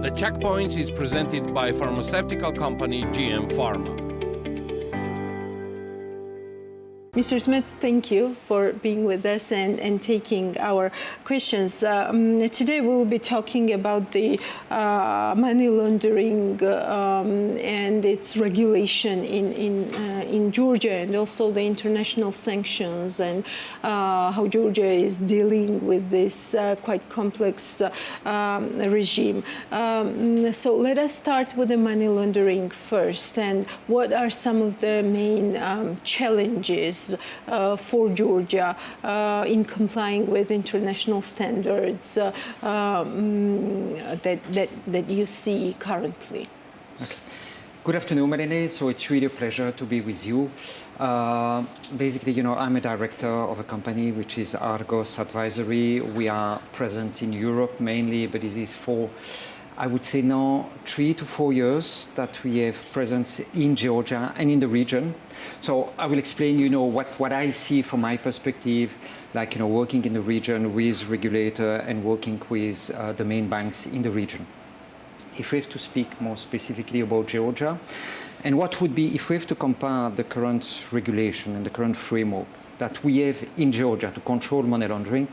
The Checkpoints is presented by pharmaceutical company GM Pharma. Mr. Smets, thank you for being with us and taking our questions. Today we will be talking about the money laundering and its regulation in Georgia, and also the international sanctions and how Georgia is dealing with this quite complex regime. So let us start with the money laundering first, and what are some of the main challenges for Georgia in complying with international standards that you see currently? Okay. Good afternoon, Elene. So it's really a pleasure to be with you. Basically, I'm a director of a company which is Argos Advisory. We are present in Europe mainly, but it is for, I would say now, 3 to 4 years that we have presence in Georgia and in the region. So I will explain, what I see from my perspective, like, working in the region with regulator and working with the main banks in the region. If we have to speak more specifically about Georgia, and what would be, if we have to compare the current regulation and the current framework that we have in Georgia to control money laundering,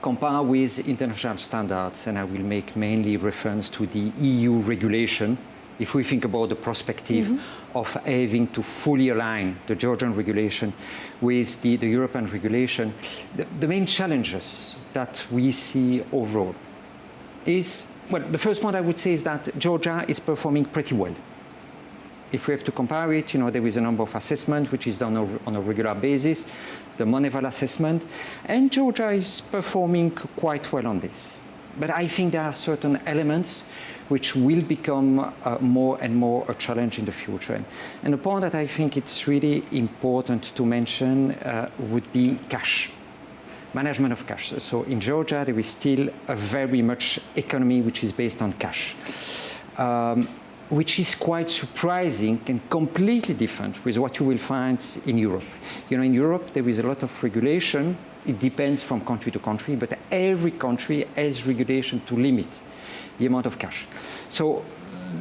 compare with international standards, and I will make mainly reference to the EU regulation. If we think about the perspective of having to fully align the Georgian regulation with the European regulation, the main challenges that we see overall is, well, the first point I would say is that Georgia is performing pretty well. If we have to compare it, there is a number of assessments which is done on a regular basis, the Moneyval assessment, and Georgia is performing quite well on this. But I think there are certain elements which will become more and more a challenge in the future. And the point that I think it's really important to mention would be cash, management of cash. So in Georgia, there is still a very much economy which is based on cash. Which is quite surprising and completely different with what you will find in Europe. In Europe, there is a lot of regulation. It depends from country to country, but every country has regulation to limit the amount of cash. So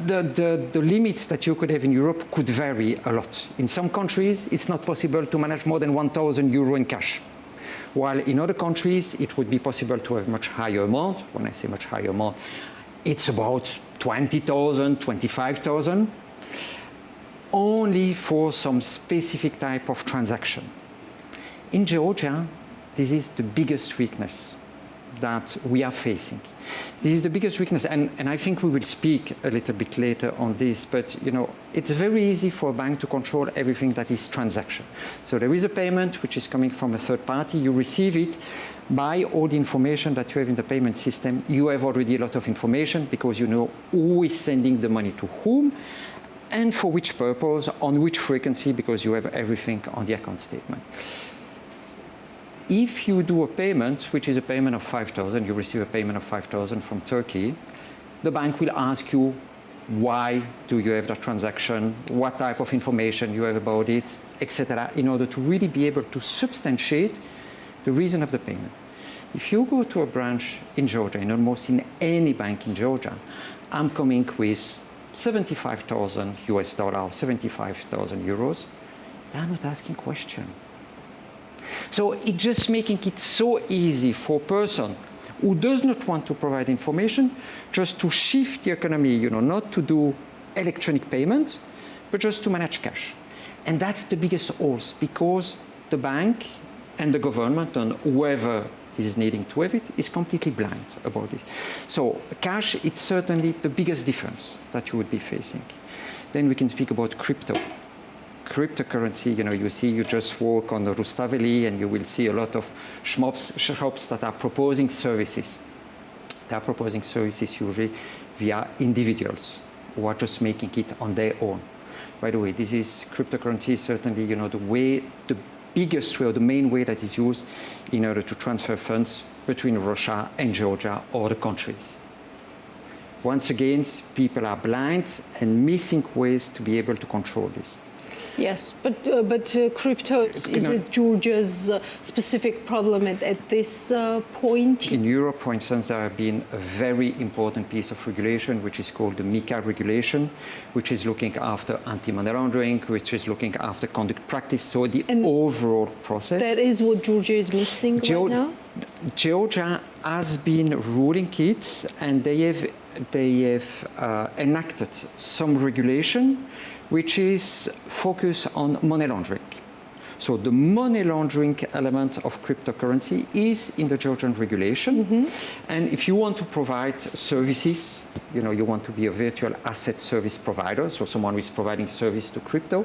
the limits that you could have in Europe could vary a lot. In some countries, it's not possible to manage more than 1,000 euro in cash. While in other countries, it would be possible to have much higher amount. When I say much higher amount, it's about 20,000, 25,000, only for some specific type of transaction. In Georgia, this is the biggest weakness that we are facing. This is the biggest weakness, and I think we will speak a little bit later on this, but it's very easy for a bank to control everything that is transaction. So there is a payment which is coming from a third party, you receive it. By all the information that you have in the payment system, you have already a lot of information because you know who is sending the money to whom and for which purpose, on which frequency, because you have everything on the account statement. If you do a payment, which is a payment of 5,000, you receive a payment of 5,000 from Turkey, the bank will ask you, why do you have that transaction, what type of information you have about it, etc., in order to really be able to substantiate the reason of the payment. If you go to a branch in Georgia, in almost in any bank in Georgia, I'm coming with 75,000 US dollars, 75,000 euros, they're not asking question. So it's just making it so easy for a person who does not want to provide information just to shift the economy, not to do electronic payment, but just to manage cash. And that's the biggest horse, because the bank and the government and whoever is needing to have it is completely blind about this. So cash, it's certainly the biggest difference that you would be facing. Then we can speak about crypto. Cryptocurrency, you just walk on the Rustaveli and you will see a lot of shops that are proposing services. They are proposing services usually via individuals who are just making it on their own. By the way, this is cryptocurrency, certainly, the biggest way or the main way that is used in order to transfer funds between Russia and Georgia or the countries. Once again, people are blind and missing ways to be able to control this. Yes, but crypto, is it Georgia's specific problem at this point? In Europe, for instance, there have been a very important piece of regulation, which is called the MiCA regulation, which is looking after anti-money laundering, which is looking after conduct practice, so the overall process. That is what Georgia is missing right now? Georgia has been ruling it, and they have enacted some regulation which is focused on money laundering. So the money laundering element of cryptocurrency is in the Georgian regulation. And if you want to provide services, you want to be a virtual asset service provider, so someone who is providing service to crypto,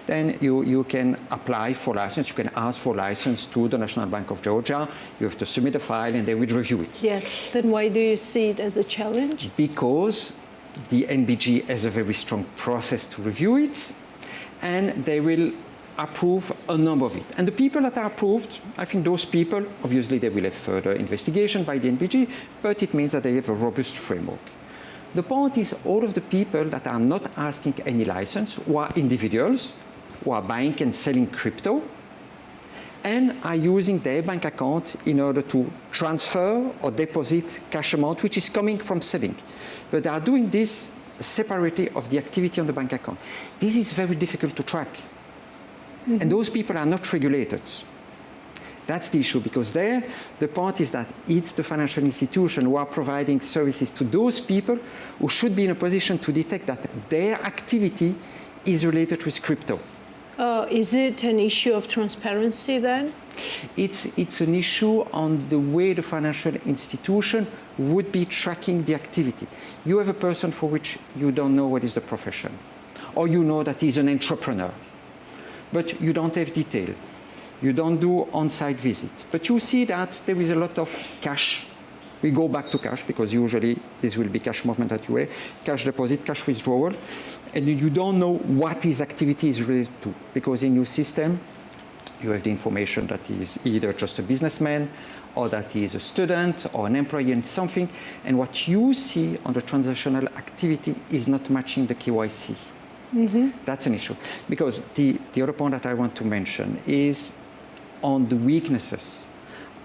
then you can apply for license, you can ask for license to the National Bank of Georgia, you have to submit a file and they will review it. Yes, then why do you see it as a challenge? Because the NBG has a very strong process to review it, and they will approve a number of it. And the people that are approved, I think those people, obviously they will have further investigation by the NBG, but it means that they have a robust framework. The point is all of the people that are not asking any license, who are individuals, who are buying and selling crypto, and are using their bank account in order to transfer or deposit cash amount which is coming from selling. But they are doing this separately of the activity on the bank account. This is very difficult to track. And those people are not regulated. That's the issue, because there, the point is that it's the financial institution who are providing services to those people who should be in a position to detect that their activity is related with crypto. Is it an issue of transparency then? It's an issue on the way the financial institution would be tracking the activity. You have a person for which you don't know what is the profession, or you know that he's an entrepreneur, but you don't have detail. You don't do on-site visit, but you see that there is a lot of cash. We go back to cash because usually this will be cash movement at UA, cash deposit, cash withdrawal, and you don't know what his activity is related to, because in your system you have the information that he is either just a businessman or that he is a student or an employee in something, and what you see on the transactional activity is not matching the KYC. That's an issue. Because the other point that I want to mention is on the weaknesses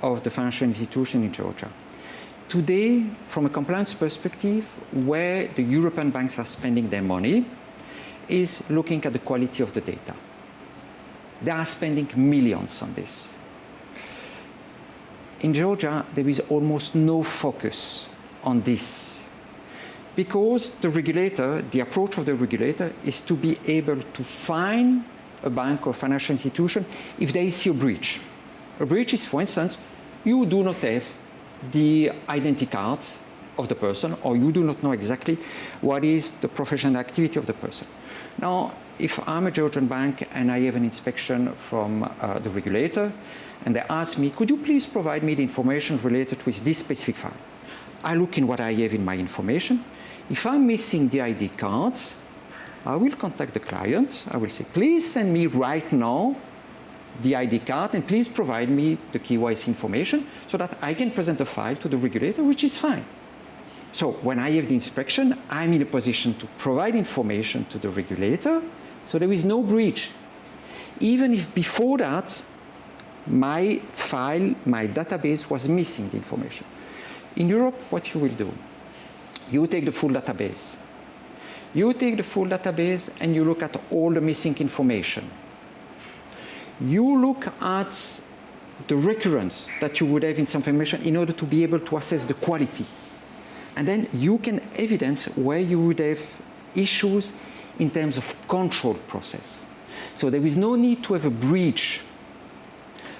of the financial institution in Georgia. Today, from a compliance perspective, where the European banks are spending their money is looking at the quality of the data. They are spending millions on this. In Georgia, there is almost no focus on this, because the regulator, the approach of the regulator is to be able to fine a bank or financial institution if they see a breach. A breach is, for instance, you do not have the identity card of the person, or you do not know exactly what is the professional activity of the person. Now, if I'm a Georgian bank and I have an inspection from the regulator, and they ask me, could you please provide me the information related with this specific file? I look in what I have in my information. If I'm missing the ID card, I will contact the client. I will say, please send me right now the ID card, and please provide me the KYC information so that I can present a file to the regulator, which is fine. So when I have the inspection, I'm in a position to provide information to the regulator, so there is no breach. Even if before that, my file, my database was missing the information. In Europe, what you will do, you take the full database. You take the full database and you look at all the missing information. You look at the recurrence that you would have in some information in order to be able to assess the quality. And then you can evidence where you would have issues in terms of control process. So there is no need to have a breach.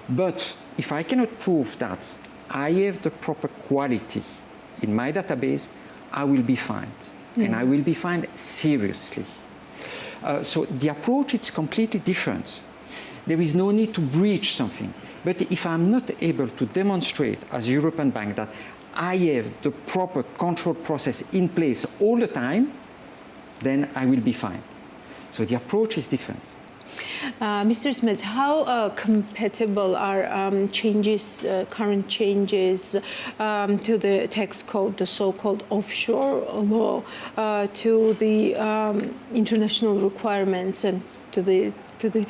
But if I cannot prove that I have the proper quality in my database, I will be fined. And I will be fined seriously. So the approach is completely different. There is no need to breach something. But if I'm not able to demonstrate as a European bank that I have the proper control process in place all the time, then I will be fined. So the approach is different. Mr. Smets, how compatible are current changes to the tax code, the so-called offshore law, to the international requirements and to the to the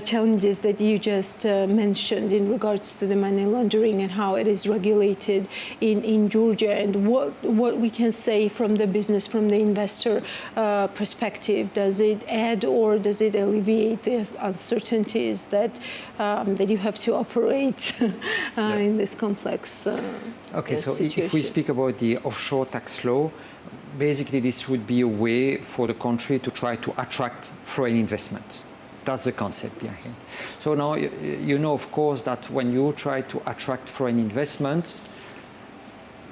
challenges that you just mentioned in regards to the money laundering and how it is regulated in Georgia, and what we can say from the business, from the investor perspective. Does it add or does it alleviate the uncertainties that that you have to operate in this complex Okay, so situation? if we speak about the offshore tax law, basically this would be a way for the country to try to attract foreign investment. That's the concept behind. So now you know, of course, that when you try to attract foreign investment,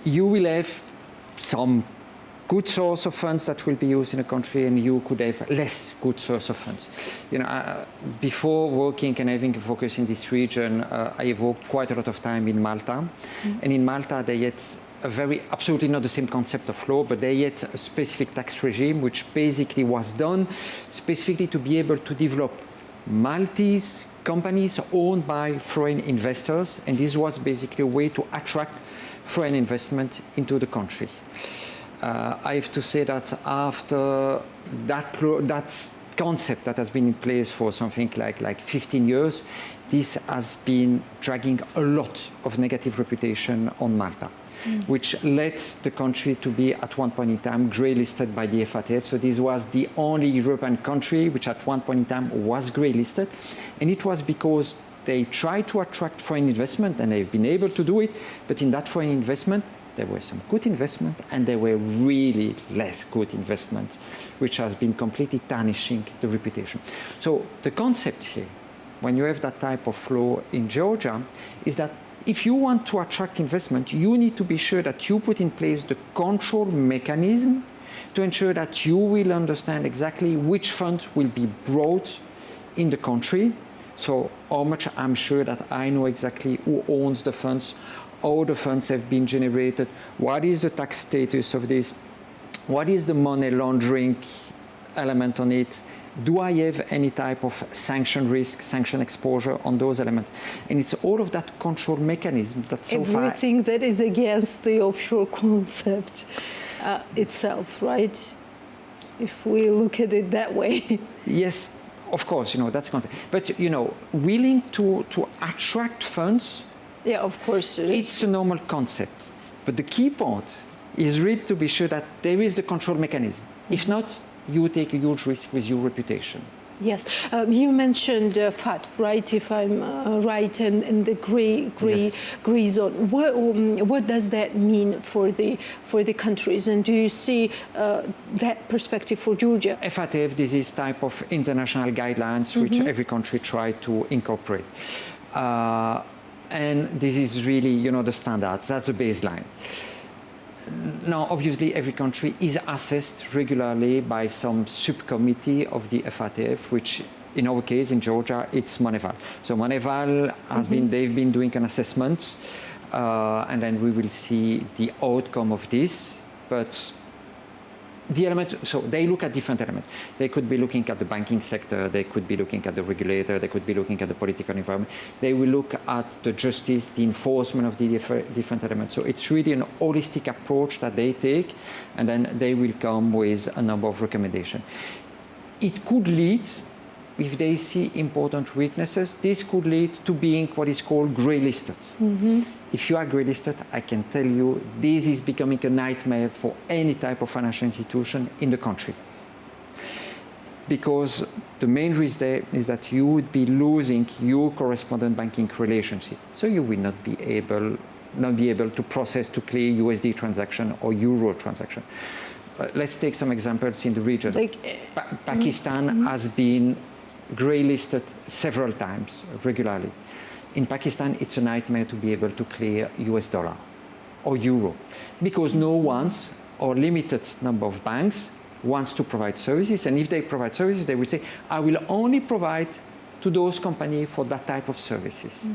you will have some good source of funds that will be used in a country, and you could have less good source of funds. You know, before working and having a focus in this region, I have worked quite a lot of time in Malta, and in Malta they had a very, absolutely not the same concept of law, but they had a specific tax regime which basically was done specifically to be able to develop Maltese companies owned by foreign investors, and this was basically a way to attract foreign investment into the country. I have to say that after that concept that has been in place for something like 15 years, this has been dragging a lot of negative reputation on Malta, which led the country to be at one point in time grey listed by the FATF. So this was the only European country which at one point in time was grey listed, and it was because they tried to attract foreign investment, and they've been able to do it, but in that foreign investment there were some good investment and there were really less good investment, which has been completely tarnishing the reputation. So the concept here, when you have that type of law in Georgia, is that if you want to attract investment, you need to be sure that you put in place the control mechanism to ensure that you will understand exactly which funds will be brought in the country. So how much I'm sure that I know exactly who owns the funds, how the funds have been generated, what is the tax status of this, what is the money laundering element on it, do I have any type of sanction risk, sanction exposure on those elements? And it's all of that control mechanism that so far... Everything that is against the offshore concept itself, right? If we look at it that way. Yes, of course, you know, that's the concept. But, you know, willing to attract funds, yeah, of course. It's a normal concept. But the key point is really to be sure that there is the control mechanism. If not, you take a huge risk with your reputation. Yes, you mentioned FAT, right? If I'm right, and the gray zone. What does that mean for the countries? And do you see that perspective for Georgia? FATF, this is type of international guidelines which every country try to incorporate. And this is really, you know, the standards. That's the baseline. Now, obviously, every country is assessed regularly by some subcommittee of the FATF, which, in our case, in Georgia, it's Moneyval. So Moneyval has they've been doing an assessment, and then we will see the outcome of this. But the element, so they look at different elements. They could be looking at the banking sector, they could be looking at the regulator, they could be looking at the political environment. They will look at the justice, the enforcement of the different elements. So it's really an holistic approach that they take, and then they will come with a number of recommendations. It could lead, if they see important weaknesses, this could lead to being what is called grey listed. If you are grey listed, I can tell you this is becoming a nightmare for any type of financial institution in the country. Because the main risk there is that you would be losing your correspondent banking relationship. So you will not be able to process, to clear USD transaction or Euro transaction. Let's take some examples in the region. Pakistan has been grey listed several times regularly. In Pakistan, it's a nightmare to be able to clear US dollar or euro because no one's or limited number of banks wants to provide services. And if they provide services, they will say, I will only provide to those companies for that type of services,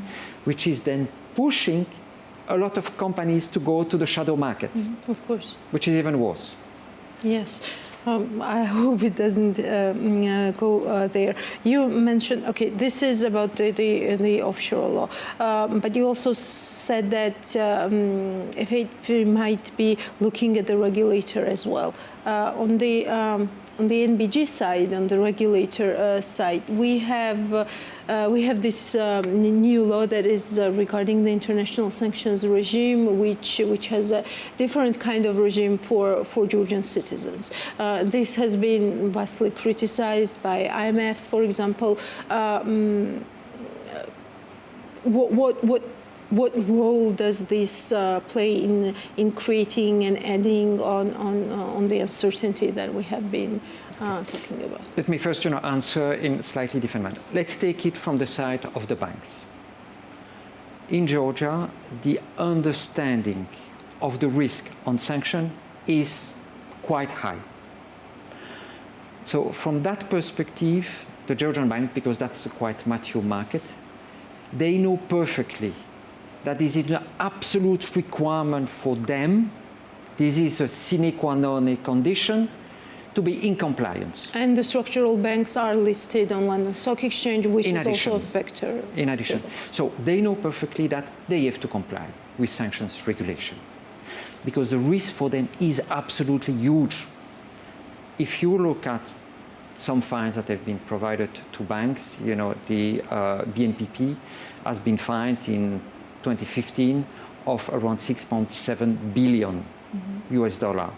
which is then pushing a lot of companies to go to the shadow market, of course, which is even worse. Yes. I hope it doesn't go there. You mentioned, okay, this is about the offshore law, but you also said that if it might be looking at the regulator as well. On the NBG side, on the regulator side, we have this new law that is regarding the international sanctions regime, which has a different kind of regime for Georgian citizens. This has been vastly criticized by IMF, for example. What role does this play in creating and adding on the uncertainty that we have been talking about? Let me first answer in a slightly different manner. Let's take it from the side of the banks. In Georgia, the understanding of the risk on sanction is quite high. So from that perspective, the Georgian bank, because that's a quite mature market, they know perfectly that this is an absolute requirement for them. This is a sine qua non, a condition to be in compliance. And the structural banks are listed on London Stock Exchange, which is also a factor. In addition. So they know perfectly that they have to comply with sanctions regulation, because the risk for them is absolutely huge. If you look at some fines that have been provided to banks, the BNPP has been fined in 2015 of around 6.7 billion US dollar.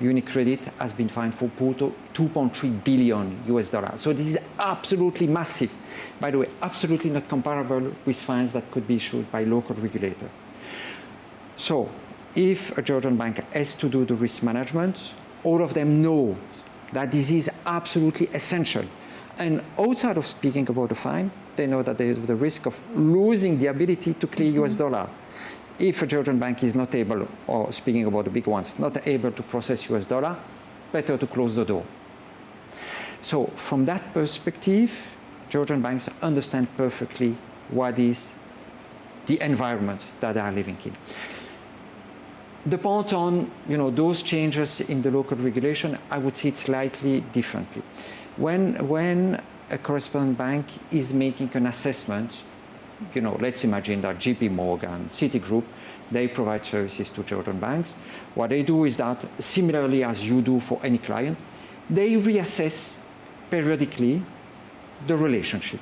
UniCredit has been fined for 2.3 billion US dollar. So this is absolutely massive. By the way, absolutely not comparable with fines that could be issued by local regulator. So if a Georgian bank has to do the risk management, all of them know that this is absolutely essential. And outside of speaking about the fine, they know that there is the risk of losing the ability to clear US dollar. If a Georgian bank is not able, or speaking about the big ones, not able to process US dollar, better to close the door. So from that perspective, Georgian banks understand perfectly what is the environment that they are living in. The point on those changes in the local regulation, I would see it slightly differently. When a correspondent bank is making an assessment, let's imagine that JP Morgan, Citigroup, they provide services to Georgian banks. What they do is that, similarly as you do for any client, they reassess periodically the relationship.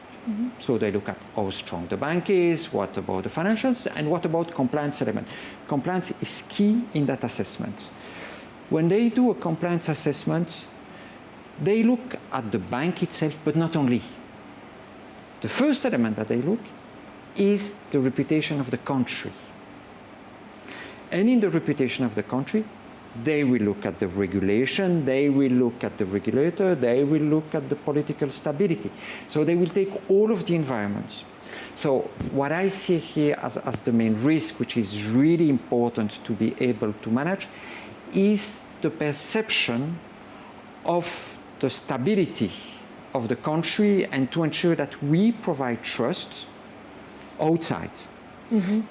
So they look at how strong the bank is, what about the financials, and what about compliance element. Compliance is key in that assessment. When they do a compliance assessment, they look at the bank itself, but not only. The first element that they look is the reputation of the country. And in the reputation of the country, they will look at the regulation, they will look at the regulator, they will look at the political stability. So they will take all of the environments. So what I see here as the main risk, which is really important to be able to manage, is the perception of the stability of the country and to ensure that we provide trust outside.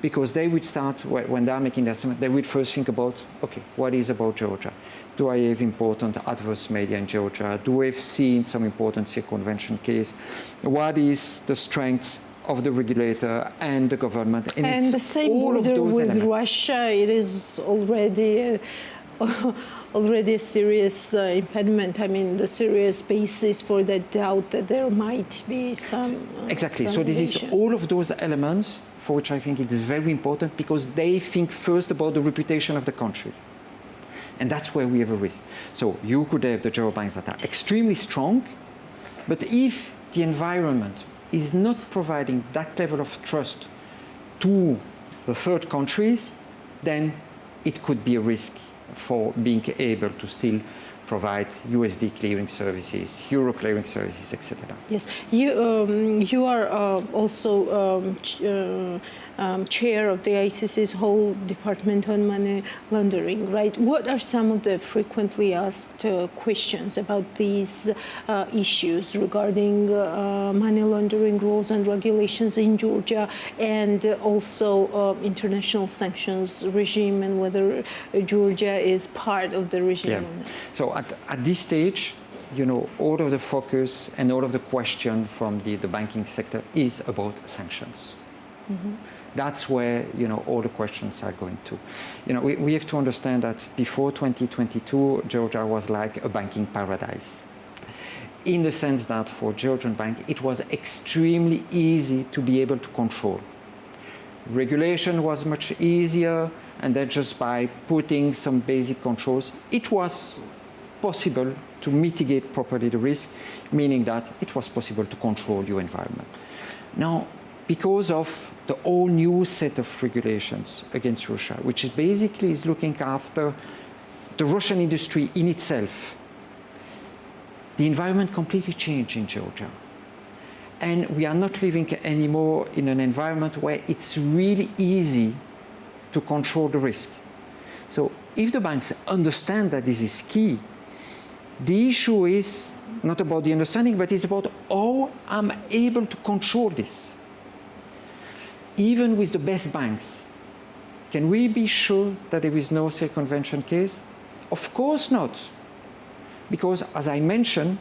Because they would start, when they are making the assessment, they would first think about, okay, what is about Georgia? Do I have important adverse media in Georgia? Do I have seen some important circumvention case? What is the strength of the regulator and the government? And the same border with Russia, it is already a serious impediment. I mean, the serious basis for the doubt that there might be some exactly. Some so this relation. is all of those elements for which I think it is very important, because they think first about the reputation of the country. And that's where we have a risk. So you could have the Georgian banks that are extremely strong, but if the environment is not providing that level of trust to the third countries, then it could be a risk for being able to still provide USD clearing services, Euro clearing services, etc. Yes, you are also chair of the ICC's whole department on money laundering, right? What are some of the frequently asked questions about these issues regarding money laundering rules and regulations in Georgia, and also international sanctions regime, and whether Georgia is part of the regime? Yeah. So at this stage, all of the focus and all of the question from the banking sector is about sanctions. That's where, you know, all the questions are going to. You know, we have to understand that before 2022, Georgia was like a banking paradise, in the sense that for Georgian bank, it was extremely easy to be able to control. Regulation was much easier, and then just by putting some basic controls, it was possible to mitigate properly the risk, meaning that it was possible to control your environment. Now, because of the whole new set of regulations against Russia, which is basically is looking after the Russian industry in itself, the environment completely changed in Georgia. And we are not living anymore in an environment where it's really easy to control the risk. So if the banks understand that this is key, the issue is not about the understanding, but it's about how I'm able to control this. Even with the best banks, can we be sure that there is no circumvention case? Of course not. Because, as I mentioned,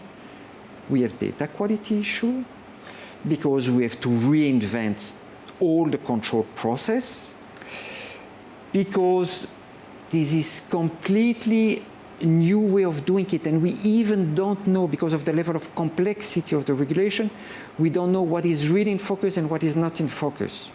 we have data quality issue, because we have to reinvent all the control process, because this is completely a new way of doing it, and we even don't know, because of the level of complexity of the regulation, we don't know what is really in focus and what is not in focus.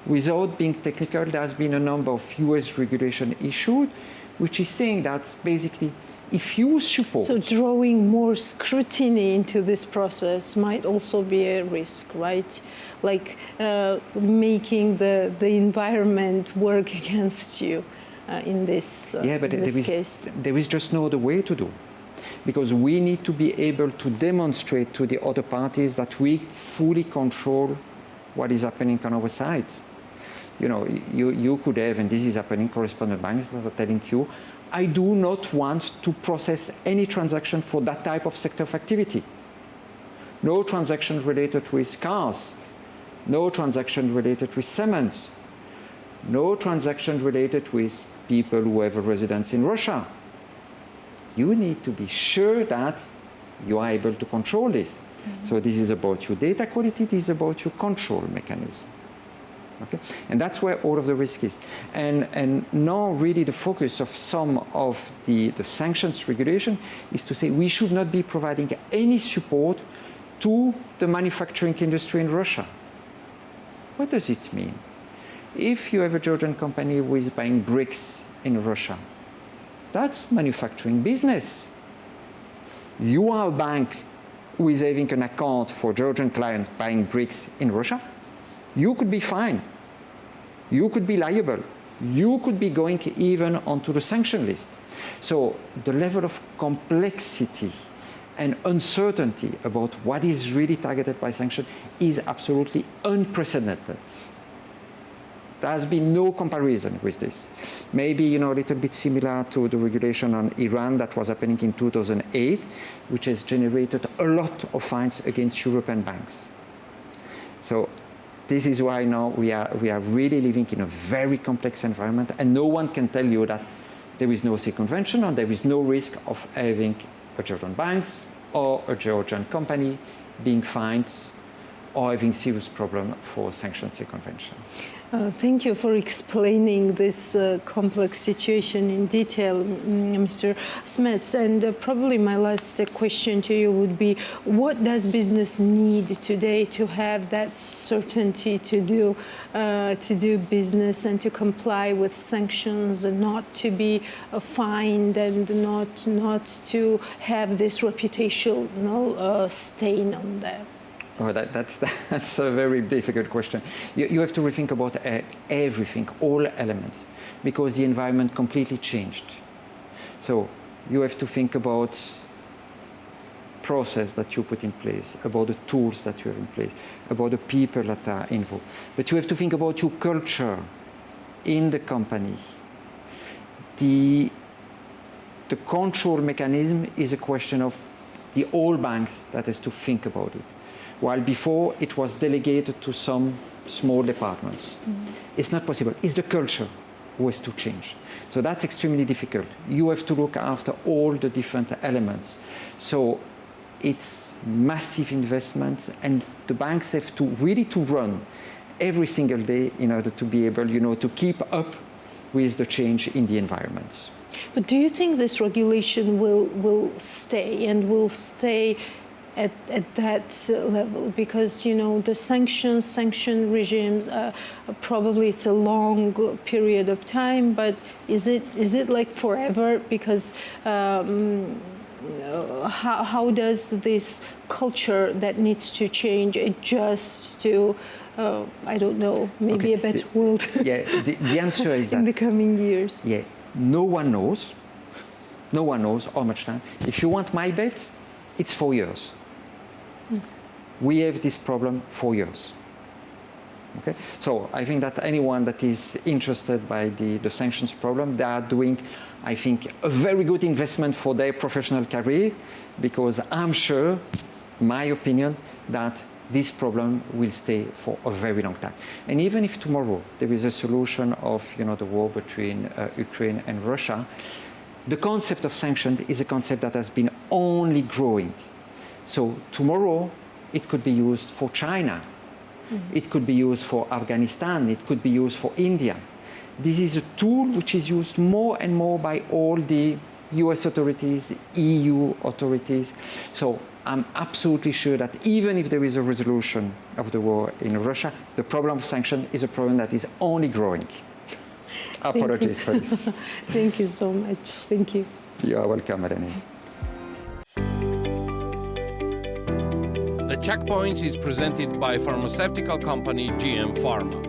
Without being technical, there has been a number of US regulation issued, which is saying that basically, if you support... So drawing more scrutiny into this process might also be a risk, right? Like making the environment work against you in this, case. There is just no other way to do. Because we need to be able to demonstrate to the other parties that we fully control what is happening on our side. You know, you could have, and this is happening, correspondent banks that are telling you, I do not want to process any transaction for that type of sector of activity. No transaction related with cars, no transaction related with cement, no transaction related with people who have a residence in Russia. You need to be sure that you are able to control this. Mm-hmm. So this is about your data quality, this is about your control mechanism. Okay? And that's where all of the risk is. And now really the focus of some of the sanctions regulation is to say we should not be providing any support to the manufacturing industry in Russia. What does it mean? If you have a Georgian company who is buying bricks in Russia, that's manufacturing business. You are a bank who is having an account for Georgian client buying bricks in Russia, you could be fined. You could be liable. You could be going even onto the sanction list. So the level of complexity and uncertainty about what is really targeted by sanction is absolutely unprecedented. There has been no comparison with this. Maybe, you know, a little bit similar to the regulation on Iran that was happening in 2008, which has generated a lot of fines against European banks. So this is why now we are really living in a very complex environment, and no one can tell you that there is no circumvention or there is no risk of having a Georgian bank or a Georgian company being fined or having serious problem for sanction circumvention. Thank you for explaining this complex situation in detail, Mr. Smets. And probably my last question to you would be, what does business need today to have that certainty to do business and to comply with sanctions and not to be fined and not to have this reputational stain on them? Oh, that's a very difficult question. You have to rethink about everything, all elements, because the environment completely changed. So you have to think about process that you put in place, about the tools that you have in place, about the people that are involved. But you have to think about your culture in the company. The control mechanism is a question of the whole banks that has to think about it. While before it was delegated to some small departments. Mm-hmm. It's not possible. It's the culture who has to change. So that's extremely difficult. You have to look after all the different elements. So it's massive investments, and the banks have to really to run every single day in order to be able, to keep up with the change in the environments. But do you think this regulation will stay and will stay at that level? Because the sanction regimes, probably it's a long period of time, but is it like forever? Because how does this culture that needs to change adjust to I don't know, maybe a better world? Yeah, the answer is that in the coming years. Yeah, no one knows how much time. If you want my bet, it's 4 years. We have this problem 4 years. Okay, so I think that anyone that is interested by the sanctions problem, they are doing, I think, a very good investment for their professional career, because I'm sure, my opinion, that this problem will stay for a very long time. And even if tomorrow there is a solution of the war between Ukraine and Russia, the concept of sanctions is a concept that has been only growing. So tomorrow it could be used for China, it could be used for Afghanistan, it could be used for India. This is a tool which is used more and more by all the US authorities, EU authorities. So I'm absolutely sure that even if there is a resolution of the war in Russia, the problem of sanction is a problem that is only growing. Apologies for this. Thank you so much. Thank you. You are welcome, Elene. The Checkpoints is presented by pharmaceutical company GM Pharma.